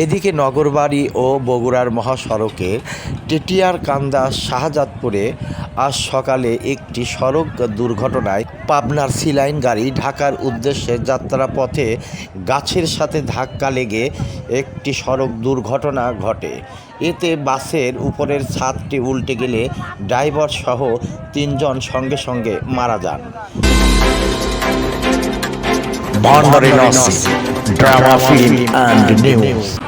এদিকে নগরবাড়ি ও বগুড়ার মহাসড়কে টেটিয়ারকান্দা শাহজাদপুরে আজ সকালে একটি সড়ক দুর্ঘটনায় পাবনার সিলাইন গাড়ি ঢাকার উদ্দেশ্যে যাত্রাপথে গাছের সাথে ধাক্কা লেগে একটি সড়ক দুর্ঘটনা ঘটে। এতে বাসের উপরের ছাদটি উল্টে গেলে ড্রাইভার সহ ৩ জন সঙ্গে সঙ্গে মারা যান। Drama Film and News.